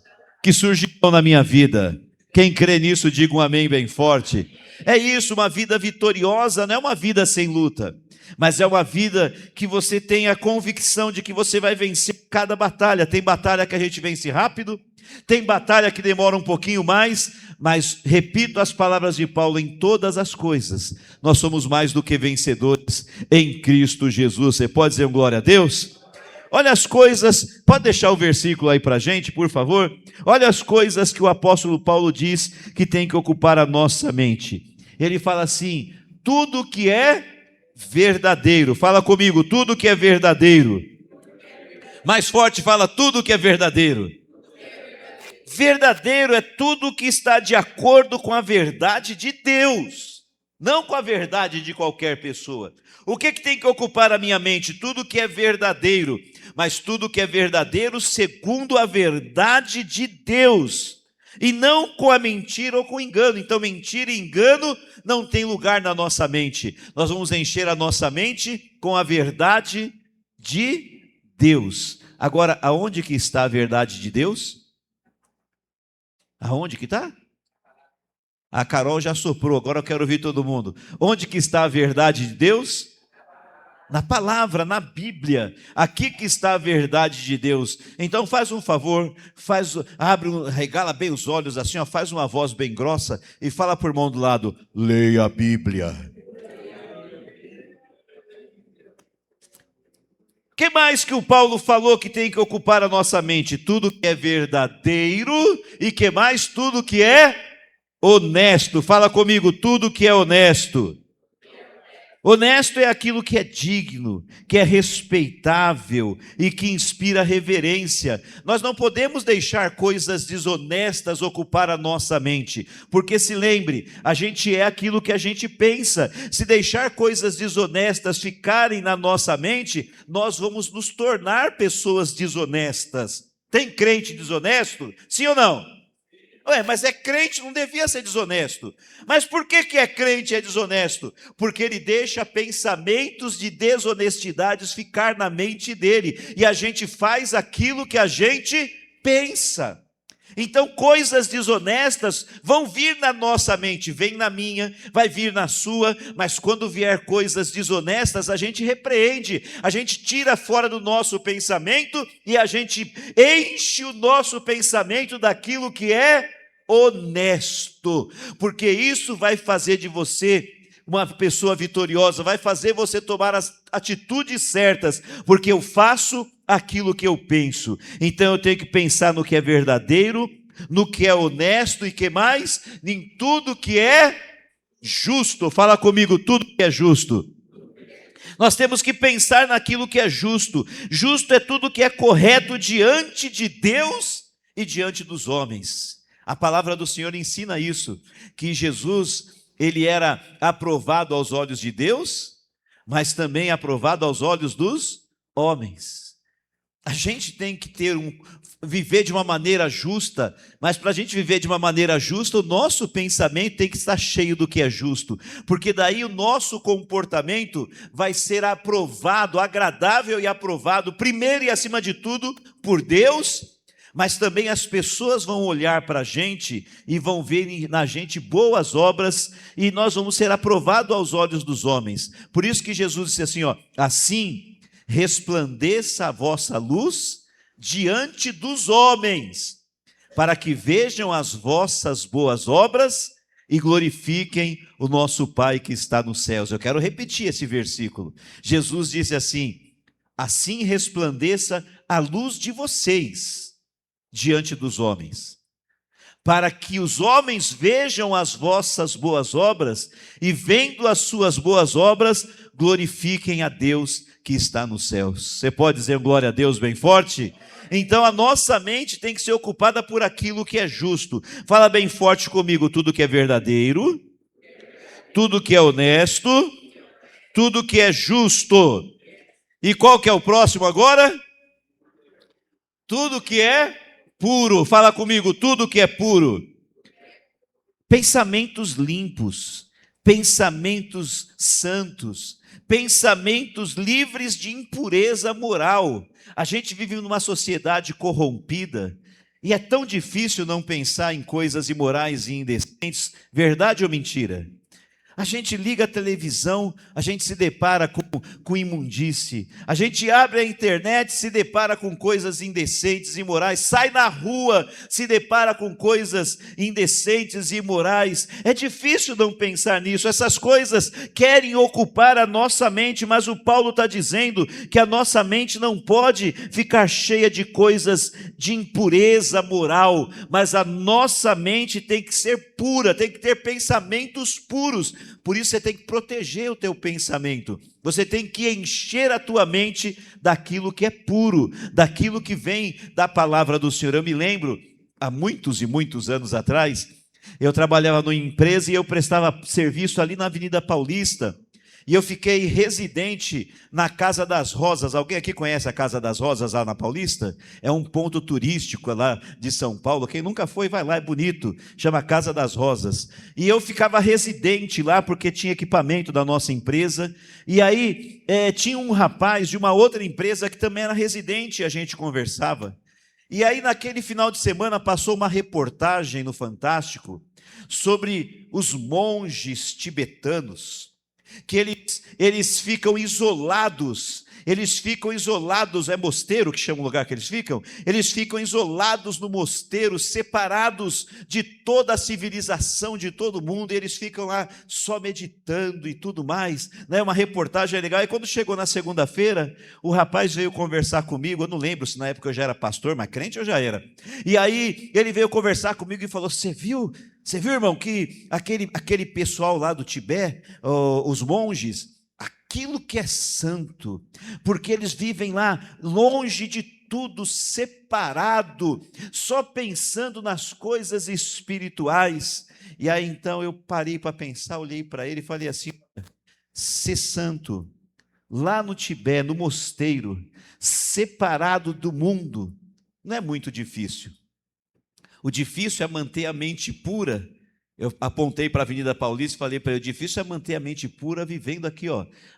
que surgirão na minha vida. Quem crê nisso, diga um amém bem forte. É isso, uma vida vitoriosa não é uma vida sem luta, mas é uma vida que você tem a convicção de que você vai vencer cada batalha. Tem batalha que a gente vence rápido, tem batalha que demora um pouquinho mais, mas repito as palavras de Paulo, em todas as coisas, nós somos mais do que vencedores em Cristo Jesus. Você pode dizer um glória a Deus? Olha as coisas, pode deixar o versículo aí para a gente, por favor? Olha as coisas que o apóstolo Paulo diz que tem que ocupar a nossa mente. Ele fala assim, tudo que é verdadeiro. Fala comigo, tudo que é verdadeiro. Mais forte, fala, tudo que é verdadeiro. Verdadeiro é tudo que está de acordo com a verdade de Deus, não com a verdade de qualquer pessoa. O que tem que ocupar a minha mente? Tudo que é verdadeiro, mas tudo que é verdadeiro segundo a verdade de Deus, e não com a mentira ou com o engano. Então mentira e engano não tem lugar na nossa mente. Nós vamos encher a nossa mente com a verdade de Deus. Agora, aonde que está a verdade de Deus? Aonde que está? A Carol já soprou, agora eu quero ouvir todo mundo. Onde que está a verdade de Deus? Na palavra, na Bíblia. Aqui que está a verdade de Deus. Então faz um favor, regala bem os olhos assim, ó, faz uma voz bem grossa e fala para o irmão do lado, leia a Bíblia. O que mais que o Paulo falou que tem que ocupar a nossa mente? Tudo que é verdadeiro e que mais? Tudo que é honesto. Fala comigo, tudo que é honesto. Honesto é aquilo que é digno, que é respeitável e que inspira reverência. Nós não podemos deixar coisas desonestas ocupar a nossa mente, porque se lembre, a gente é aquilo que a gente pensa. Se deixar coisas desonestas ficarem na nossa mente, nós vamos nos tornar pessoas desonestas. Tem crente desonesto? Sim ou não? Ué, mas é crente, não devia ser desonesto. Mas por que é crente e é desonesto? Porque ele deixa pensamentos de desonestidades ficar na mente dele. E a gente faz aquilo que a gente pensa. Então, coisas desonestas vão vir na nossa mente, vem na minha, vai vir na sua, mas quando vier coisas desonestas, a gente repreende, a gente tira fora do nosso pensamento e a gente enche o nosso pensamento daquilo que é honesto, porque isso vai fazer de você uma pessoa vitoriosa, vai fazer você tomar as atitudes certas, porque eu faço aquilo que eu penso. Então eu tenho que pensar no que é verdadeiro, no que é honesto e que mais? Em tudo que é justo. Fala comigo, tudo que é justo. Nós temos que pensar naquilo que é justo. Justo é tudo que é correto diante de Deus e diante dos homens. A palavra do Senhor ensina isso, que Jesus, ele era aprovado aos olhos de Deus, mas também aprovado aos olhos dos homens. A gente tem que viver de uma maneira justa, mas para a gente viver de uma maneira justa, o nosso pensamento tem que estar cheio do que é justo, porque daí o nosso comportamento vai ser aprovado, agradável e aprovado, primeiro e acima de tudo, por Deus, mas também as pessoas vão olhar para a gente e vão ver na gente boas obras e nós vamos ser aprovados aos olhos dos homens. Por isso que Jesus disse assim, ó, assim resplandeça a vossa luz diante dos homens, para que vejam as vossas boas obras e glorifiquem o nosso Pai que está nos céus. Eu quero repetir esse versículo. Jesus disse assim, assim resplandeça a luz de vocês diante dos homens, para que os homens vejam as vossas boas obras e, vendo as suas boas obras, glorifiquem a Deus que está nos céus. Você pode dizer glória a Deus bem forte? Então a nossa mente tem que ser ocupada por aquilo que é justo. Fala bem forte comigo, tudo que é verdadeiro, tudo que é honesto, tudo que é justo. E qual que é o próximo agora? Tudo que é puro. Fala comigo, tudo que é puro. Pensamentos limpos, pensamentos santos, pensamentos livres de impureza moral. A gente vive numa sociedade corrompida e é tão difícil não pensar em coisas imorais e indecentes, verdade ou mentira? A gente liga a televisão, a gente se depara com imundície. A gente abre a internet, se depara com coisas indecentes e imorais. Sai na rua, se depara com coisas indecentes e imorais. É difícil não pensar nisso. Essas coisas querem ocupar a nossa mente, mas o Paulo está dizendo que a nossa mente não pode ficar cheia de coisas de impureza moral, mas a nossa mente tem que ser pura, tem que ter pensamentos puros. Por isso você tem que proteger o teu pensamento. Você tem que encher a tua mente daquilo que é puro, daquilo que vem da palavra do Senhor. Eu me lembro, há muitos e muitos anos atrás, eu trabalhava numa empresa e eu prestava serviço ali na Avenida Paulista. E eu fiquei residente na Casa das Rosas. Alguém aqui conhece a Casa das Rosas lá na Paulista? É um ponto turístico lá de São Paulo. Quem nunca foi, vai lá, é bonito. Chama Casa das Rosas. E eu ficava residente lá porque tinha equipamento da nossa empresa. E aí tinha um rapaz de uma outra empresa que também era residente e a gente conversava. E aí naquele final de semana passou uma reportagem no Fantástico sobre os monges tibetanos. que eles ficam isolados. Eles ficam isolados, é mosteiro que chama o lugar que eles ficam isolados no mosteiro, separados de toda a civilização, de todo mundo, e eles ficam lá só meditando e tudo mais, né? Uma reportagem legal. E quando chegou na segunda-feira, o rapaz veio conversar comigo, eu não lembro se na época eu já era pastor, mas crente eu já era, e aí ele veio conversar comigo e falou: você viu, irmão, que aquele pessoal lá do Tibete, os monges, aquilo que é santo, porque eles vivem lá longe de tudo, separado, só pensando nas coisas espirituais. E aí então eu parei para pensar, olhei para ele e falei assim: ser santo lá no Tibete, no mosteiro, separado do mundo, não é muito difícil. O difícil é manter a mente pura. Eu apontei para a Avenida Paulista e falei para ele: o difícil é manter a mente pura vivendo aqui,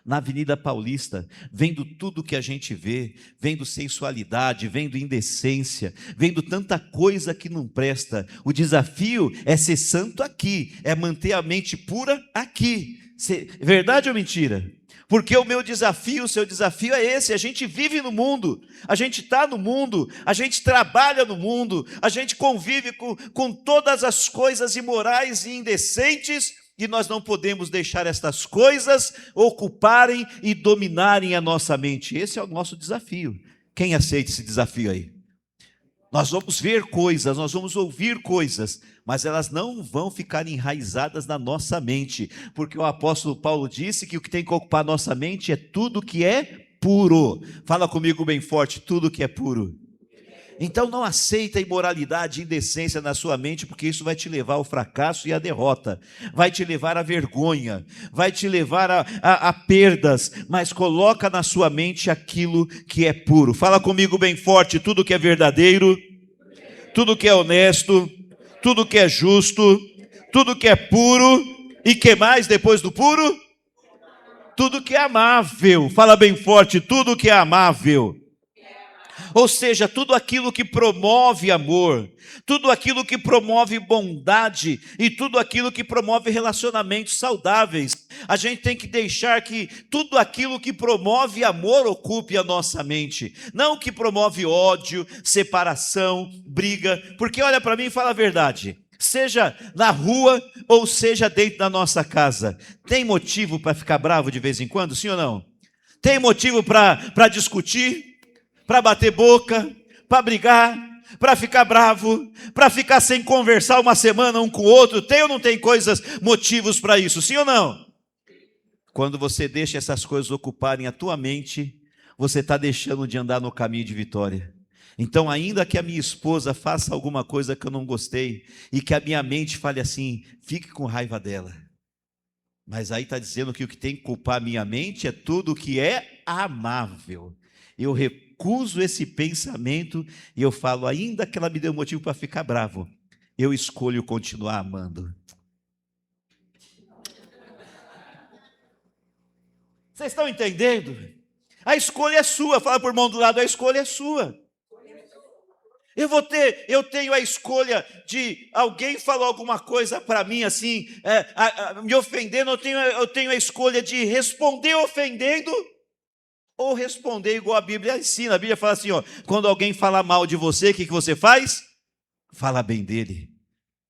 na Avenida Paulista, vendo tudo que a gente vê, vendo sensualidade, vendo indecência, vendo tanta coisa que não presta. O desafio é ser santo aqui, é manter a mente pura aqui. Verdade ou mentira? Porque o meu desafio, o seu desafio é esse: a gente vive no mundo, a gente está no mundo, a gente trabalha no mundo, a gente convive com todas as coisas imorais e indecentes, e nós não podemos deixar estas coisas ocuparem e dominarem a nossa mente. Esse é o nosso desafio. Quem aceita esse desafio aí? Nós vamos ver coisas, nós vamos ouvir coisas, mas elas não vão ficar enraizadas na nossa mente, porque o apóstolo Paulo disse que o que tem que ocupar a nossa mente é tudo que é puro. Fala comigo bem forte: tudo que é puro. Então não aceita imoralidade e indecência na sua mente, porque isso vai te levar ao fracasso e à derrota, vai te levar à vergonha, vai te levar a perdas, mas coloca na sua mente aquilo que é puro. Fala comigo bem forte: tudo que é verdadeiro, tudo que é honesto, tudo que é justo, tudo que é puro, e que mais depois do puro? Tudo que é amável. Fala bem forte: tudo que é amável. Ou seja, tudo aquilo que promove amor, tudo aquilo que promove bondade e tudo aquilo que promove relacionamentos saudáveis. A gente tem que deixar que tudo aquilo que promove amor ocupe a nossa mente, não o que promove ódio, separação, briga. Porque olha para mim e fala a verdade: seja na rua ou seja dentro da nossa casa, tem motivo para ficar bravo de vez em quando, sim ou não? Tem motivo para discutir, para bater boca, para brigar, para ficar bravo, para ficar sem conversar uma semana um com o outro? Tem ou não tem motivos para isso, sim ou não? Quando você deixa essas coisas ocuparem a tua mente, você está deixando de andar no caminho de vitória. Então, ainda que a minha esposa faça alguma coisa que eu não gostei, e que a minha mente fale assim: fique com raiva dela, mas aí está dizendo que o que tem que culpar a minha mente é tudo que é amável. Eu recuso esse pensamento e eu falo: ainda que ela me dê um motivo para ficar bravo, eu escolho continuar amando. Vocês estão entendendo? A escolha é sua. Fala para o irmão do lado: a escolha é sua. Eu tenho a escolha de alguém falar alguma coisa para mim assim, me ofendendo. Eu tenho a escolha de responder ofendendo, ou responder igual a Bíblia ensina. A Bíblia fala assim: quando alguém fala mal de você, o que você faz? Fala bem dele.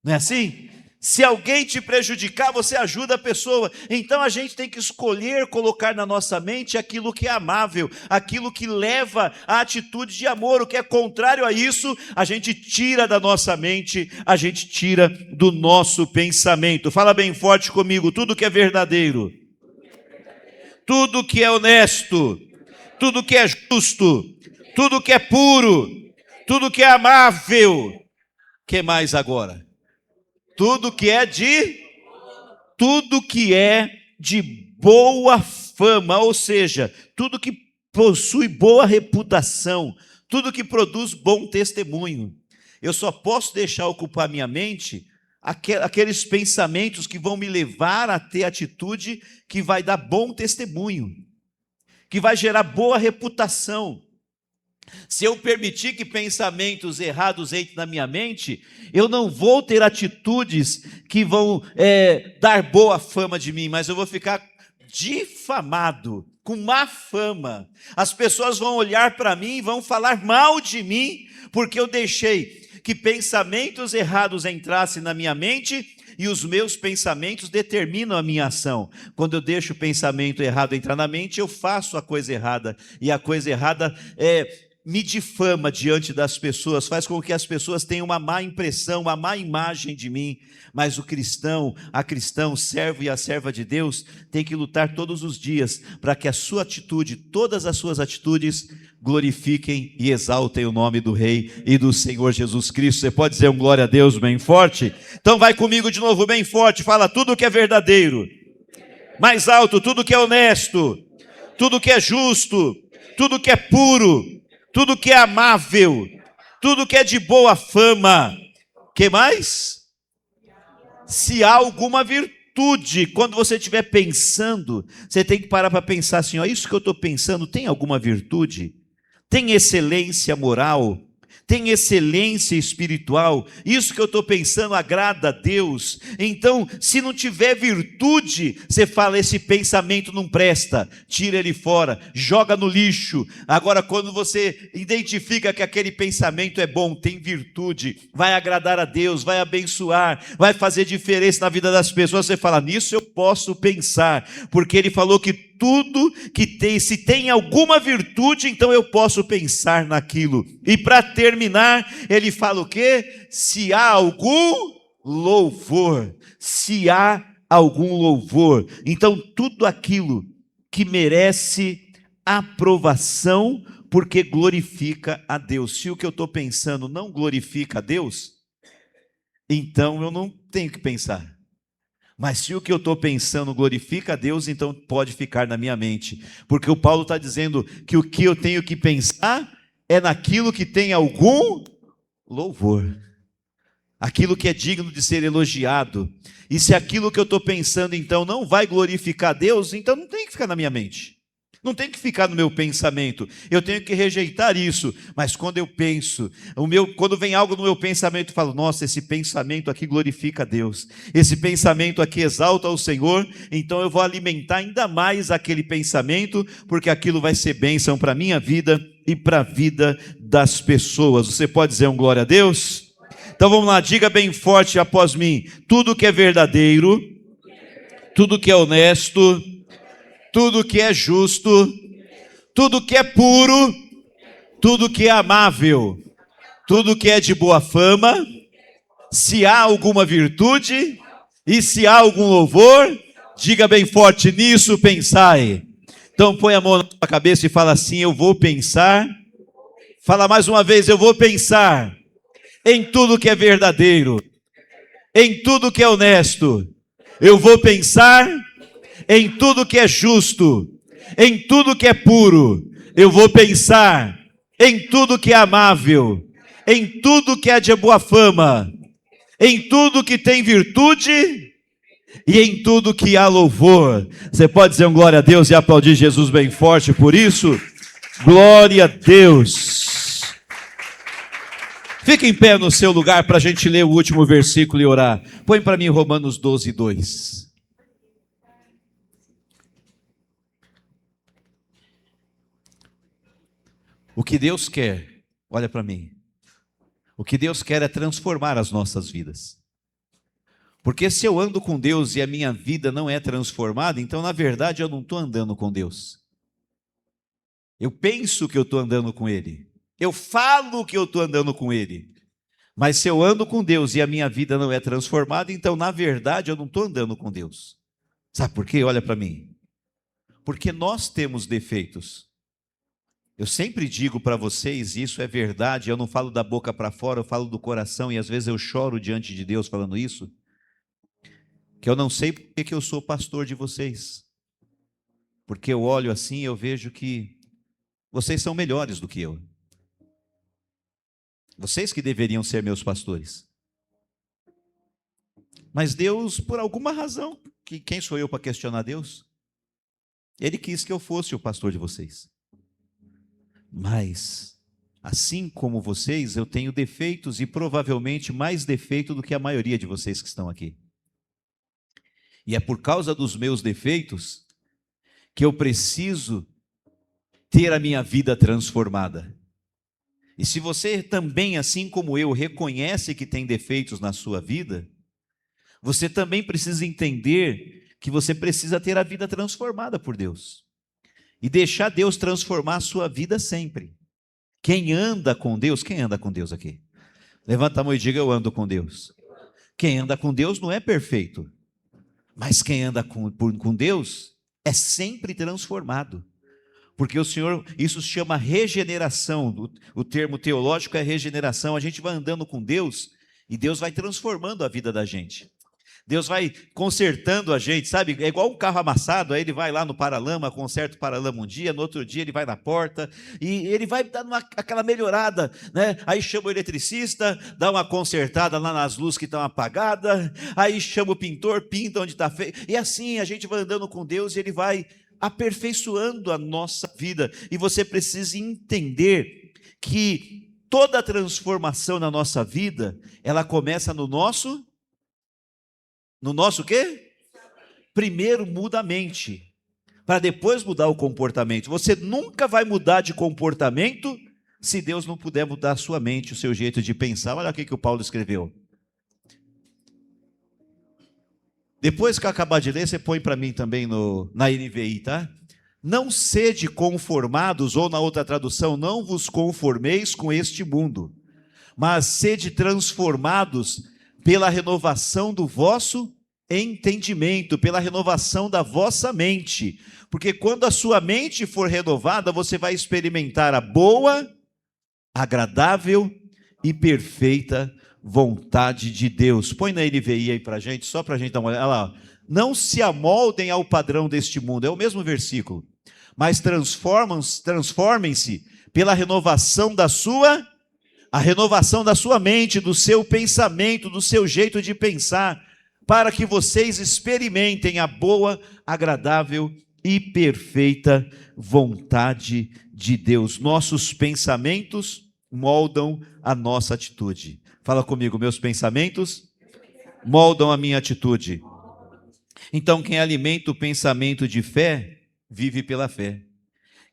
Não é assim? Se alguém te prejudicar, você ajuda a pessoa. Então a gente tem que escolher colocar na nossa mente aquilo que é amável, aquilo que leva à atitude de amor. O que é contrário a isso, a gente tira da nossa mente, a gente tira do nosso pensamento. Fala bem forte comigo: tudo que é verdadeiro, tudo que é honesto, tudo que é justo, tudo que é puro, tudo que é amável. Que mais agora? Tudo que é de boa fama, ou seja, tudo que possui boa reputação, tudo que produz bom testemunho. Eu só posso deixar ocupar minha mente aqueles pensamentos que vão me levar a ter atitude que vai dar bom testemunho, que vai gerar boa reputação. Se eu permitir que pensamentos errados entrem na minha mente, eu não vou ter atitudes que vão dar boa fama de mim, mas eu vou ficar difamado, com má fama. As pessoas vão olhar para mim e vão falar mal de mim, porque eu deixei que pensamentos errados entrassem na minha mente, e os meus pensamentos determinam a minha ação. Quando eu deixo o pensamento errado entrar na mente, eu faço a coisa errada, e a coisa errada me difama diante das pessoas, faz com que as pessoas tenham uma má impressão, uma má imagem de mim. Mas o cristão, a cristã, o servo e a serva de Deus tem que lutar todos os dias para que a sua atitude, todas as suas atitudes, glorifiquem e exaltem o nome do Rei e do Senhor Jesus Cristo. Você pode dizer um glória a Deus bem forte? Então vai comigo de novo bem forte, fala tudo que é verdadeiro, mais alto, tudo que é honesto, tudo que é justo, tudo que é puro, tudo que é amável, tudo que é de boa fama. Que mais? Se há alguma virtude, quando você estiver pensando, você tem que parar para pensar assim, ó, isso que eu estou pensando tem alguma virtude? Tem excelência moral? Tem excelência espiritual? Isso que eu estou pensando agrada a Deus? Então, se não tiver virtude, você fala, esse pensamento não presta, tira ele fora, joga no lixo. Agora, quando você identifica que aquele pensamento é bom, tem virtude, vai agradar a Deus, vai abençoar, vai fazer diferença na vida das pessoas, você fala, nisso eu posso pensar, porque ele falou que tudo que tem, se tem alguma virtude, então eu posso pensar naquilo. E para terminar, ele fala o quê? Se há algum louvor, se há algum louvor. Então tudo aquilo que merece aprovação, porque glorifica a Deus. Se o que eu estou pensando não glorifica a Deus, então eu não tenho que pensar. Mas se o que eu estou pensando glorifica a Deus, então pode ficar na minha mente. Porque o Paulo está dizendo que o que eu tenho que pensar é naquilo que tem algum louvor. Aquilo que é digno de ser elogiado. E se aquilo que eu estou pensando então não vai glorificar a Deus, então não tem que ficar na minha mente. Não tem que ficar no meu pensamento, eu tenho que rejeitar isso. Mas quando eu penso, quando vem algo no meu pensamento, eu falo, nossa, esse pensamento aqui glorifica a Deus, esse pensamento aqui exalta o Senhor, então eu vou alimentar ainda mais aquele pensamento, porque aquilo vai ser bênção para a minha vida e para a vida das pessoas. Você pode dizer um glória a Deus? Então vamos lá, diga bem forte após mim, tudo que é verdadeiro, tudo que é honesto, tudo que é justo, tudo que é puro, tudo que é amável, tudo que é de boa fama, se há alguma virtude e se há algum louvor, diga bem forte, nisso pensai. Então põe a mão na sua cabeça e fala assim, eu vou pensar. Fala mais uma vez, eu vou pensar em tudo que é verdadeiro, em tudo que é honesto. Eu vou pensar em tudo que é justo, em tudo que é puro. Eu vou pensar em tudo que é amável, em tudo que é de boa fama, em tudo que tem virtude e em tudo que há louvor. Você pode dizer um glória a Deus e aplaudir Jesus bem forte por isso? Glória a Deus. Fique em pé no seu lugar para a gente ler o último versículo e orar. Põe para mim Romanos 12, 2. O que Deus quer, olha para mim, o que Deus quer é transformar as nossas vidas. Porque se eu ando com Deus e a minha vida não é transformada, então na verdade eu não estou andando com Deus. Eu penso que eu estou andando com Ele, eu falo que eu estou andando com Ele, mas se eu ando com Deus e a minha vida não é transformada, então na verdade eu não estou andando com Deus. Sabe por quê? Olha para mim. Porque nós temos defeitos. Eu sempre digo para vocês, e isso é verdade, eu não falo da boca para fora, eu falo do coração, e às vezes eu choro diante de Deus falando isso, que eu não sei porque que eu sou pastor de vocês, porque eu olho assim e eu vejo que vocês são melhores do que eu. Vocês que deveriam ser meus pastores. Mas Deus, por alguma razão, que quem sou eu para questionar Deus? Ele quis que eu fosse o pastor de vocês. Mas, assim como vocês, eu tenho defeitos e provavelmente mais defeito do que a maioria de vocês que estão aqui. E é por causa dos meus defeitos que eu preciso ter a minha vida transformada. E se você também, assim como eu, reconhece que tem defeitos na sua vida, você também precisa entender que você precisa ter a vida transformada por Deus. E deixar Deus transformar a sua vida sempre. Quem anda com Deus aqui? Levanta a mão e diga: eu ando com Deus. Quem anda com Deus não é perfeito, mas quem anda com Deus é sempre transformado. Porque o Senhor, isso se chama regeneração, o termo teológico é regeneração. A gente vai andando com Deus e Deus vai transformando a vida da gente. Deus vai consertando a gente, sabe? É igual um carro amassado, aí ele vai lá no paralama, conserta o paralama um dia, no outro dia ele vai na porta, e ele vai dando aquela melhorada, né? Aí chama o eletricista, dá uma consertada lá nas luzes que estão apagadas, aí chama o pintor, pinta onde está feio, e assim a gente vai andando com Deus e ele vai aperfeiçoando a nossa vida. E você precisa entender que toda transformação na nossa vida, ela começa no nosso quê? Primeiro muda a mente, para depois mudar o comportamento. Você nunca vai mudar de comportamento se Deus não puder mudar a sua mente, o seu jeito de pensar. Olha o que o Paulo escreveu. Depois que eu acabar de ler, você põe para mim também na NVI, tá? Não sede conformados, ou na outra tradução, não vos conformeis com este mundo, mas sede transformados pela renovação do vosso entendimento, pela renovação da vossa mente. Porque quando a sua mente for renovada, você vai experimentar a boa, agradável e perfeita vontade de Deus. Põe na NVI aí para a gente, só para a gente dar uma olhada. Olha lá. Não se amoldem ao padrão deste mundo, é o mesmo versículo. Mas transformem-se pela renovação da sua mente, do seu pensamento, do seu jeito de pensar, para que vocês experimentem a boa, agradável e perfeita vontade de Deus. Nossos pensamentos moldam a nossa atitude. Fala comigo: meus pensamentos moldam a minha atitude. Então, quem alimenta o pensamento de fé, vive pela fé.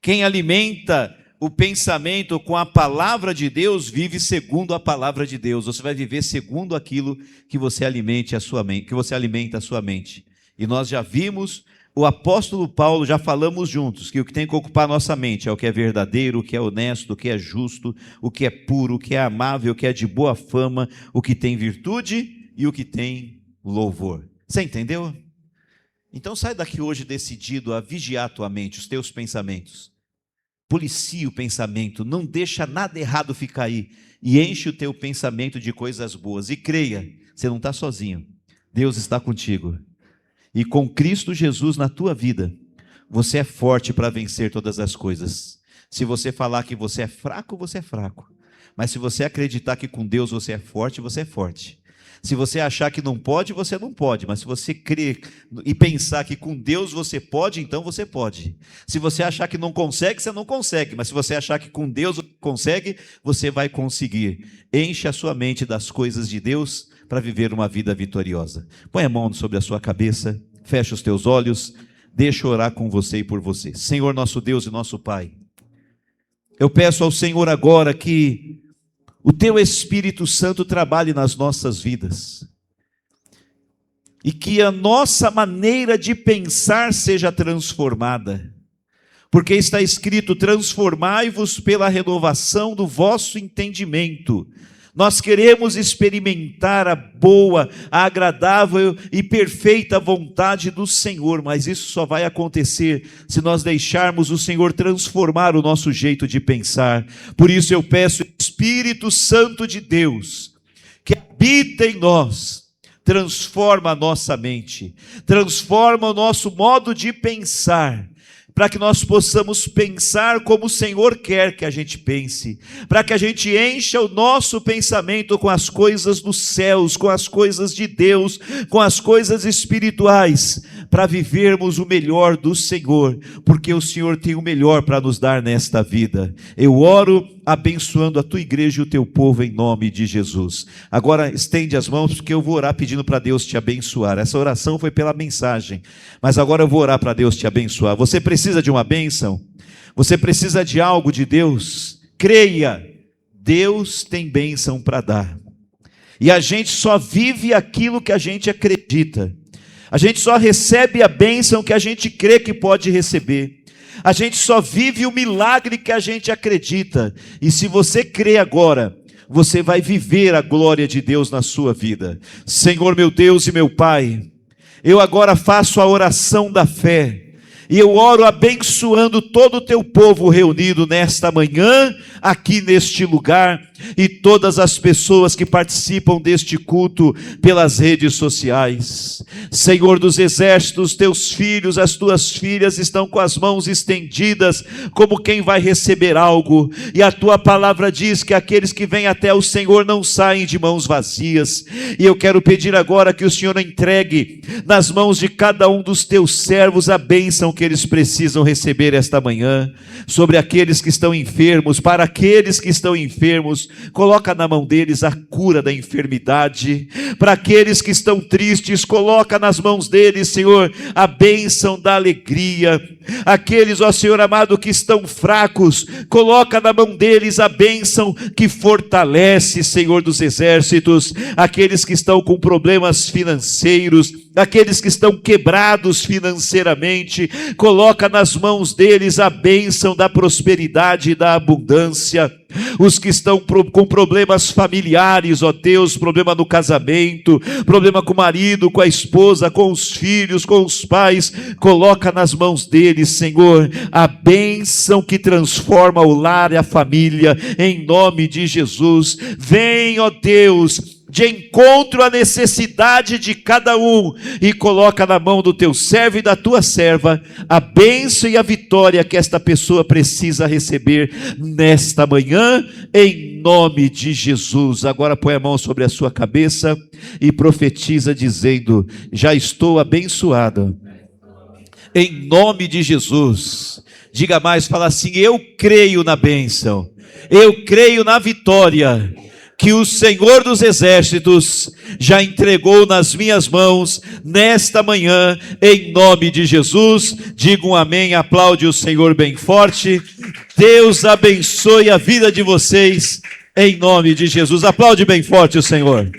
Quem alimenta o pensamento com a palavra de Deus, vive segundo a palavra de Deus. Você vai viver segundo aquilo que você alimenta a sua mente. E nós já vimos, o apóstolo Paulo, já falamos juntos, que o que tem que ocupar a nossa mente é o que é verdadeiro, o que é honesto, o que é justo, o que é puro, o que é amável, o que é de boa fama, o que tem virtude e o que tem louvor. Você entendeu? Então sai daqui hoje decidido a vigiar a tua mente, os teus pensamentos. Policia o pensamento, não deixa nada errado ficar aí, e enche o teu pensamento de coisas boas, e creia, você não está sozinho, Deus está contigo, e com Cristo Jesus na tua vida, você é forte para vencer todas as coisas. Se você falar que você é fraco, mas se você acreditar que com Deus você é forte. Se você achar que não pode, você não pode. Mas se você crer e pensar que com Deus você pode, então você pode. Se você achar que não consegue, você não consegue. Mas se você achar que com Deus você consegue, você vai conseguir. Enche a sua mente das coisas de Deus para viver uma vida vitoriosa. Põe a mão sobre a sua cabeça, fecha os teus olhos, deixa eu orar com você e por você. Senhor, nosso Deus e nosso Pai, eu peço ao Senhor agora que o Teu Espírito Santo trabalhe nas nossas vidas, e que a nossa maneira de pensar seja transformada, porque está escrito: transformai-vos pela renovação do vosso entendimento. Nós queremos experimentar a boa, a agradável e perfeita vontade do Senhor, mas isso só vai acontecer se nós deixarmos o Senhor transformar o nosso jeito de pensar. Por isso eu peço, Espírito Santo de Deus, que habita em nós, transforma a nossa mente, transforma o nosso modo de pensar, para que nós possamos pensar como o Senhor quer que a gente pense, para que a gente encha o nosso pensamento com as coisas dos céus, com as coisas de Deus, com as coisas espirituais, para vivermos o melhor do Senhor, porque o Senhor tem o melhor para nos dar nesta vida. Eu oro abençoando a tua igreja e o teu povo em nome de Jesus. Agora estende as mãos, porque eu vou orar pedindo para Deus te abençoar. Essa oração foi pela mensagem, mas agora eu vou orar para Deus te abençoar. Você precisa de uma bênção? Você precisa de algo de Deus? Creia, Deus tem bênção para dar. E a gente só vive aquilo que a gente acredita. A gente só recebe a bênção que a gente crê que pode receber. A gente só vive o milagre que a gente acredita. E se você crê agora, você vai viver a glória de Deus na sua vida. Senhor meu Deus e meu Pai, eu agora faço a oração da fé. E eu oro abençoando todo o teu povo reunido nesta manhã, aqui neste lugar, e todas as pessoas que participam deste culto pelas redes sociais. Senhor dos exércitos, teus filhos, as tuas filhas estão com as mãos estendidas, como quem vai receber algo, e a tua palavra diz que aqueles que vêm até o Senhor não saem de mãos vazias, e eu quero pedir agora que o Senhor entregue nas mãos de cada um dos teus servos a bênção que eles precisam receber esta manhã, sobre aqueles que estão enfermos, para aqueles que estão enfermos, coloca na mão deles a cura da enfermidade. Para aqueles que estão tristes, coloca nas mãos deles, Senhor, a bênção da alegria. Aqueles, ó Senhor amado, que estão fracos, coloca na mão deles a bênção que fortalece, Senhor dos exércitos. Aqueles que estão com problemas financeiros, aqueles que estão quebrados financeiramente, coloca nas mãos deles a bênção da prosperidade e da abundância. Os que estão com problemas familiares, ó Deus, problema no casamento, problema com o marido, com a esposa, com os filhos, com os pais, coloca nas mãos deles, Senhor, a bênção que transforma o lar e a família, em nome de Jesus. Vem, ó Deus, de encontro à necessidade de cada um, e coloca na mão do teu servo e da tua serva a bênção e a vitória que esta pessoa precisa receber nesta manhã, em nome de Jesus. Agora põe a mão sobre a sua cabeça e profetiza dizendo: já estou abençoado, em nome de Jesus. Diga mais, fala assim: eu creio na bênção, eu creio na vitória que o Senhor dos exércitos já entregou nas minhas mãos nesta manhã, em nome de Jesus. Diga um amém, aplaude o Senhor bem forte. Deus abençoe a vida de vocês, em nome de Jesus. Aplaude bem forte o Senhor.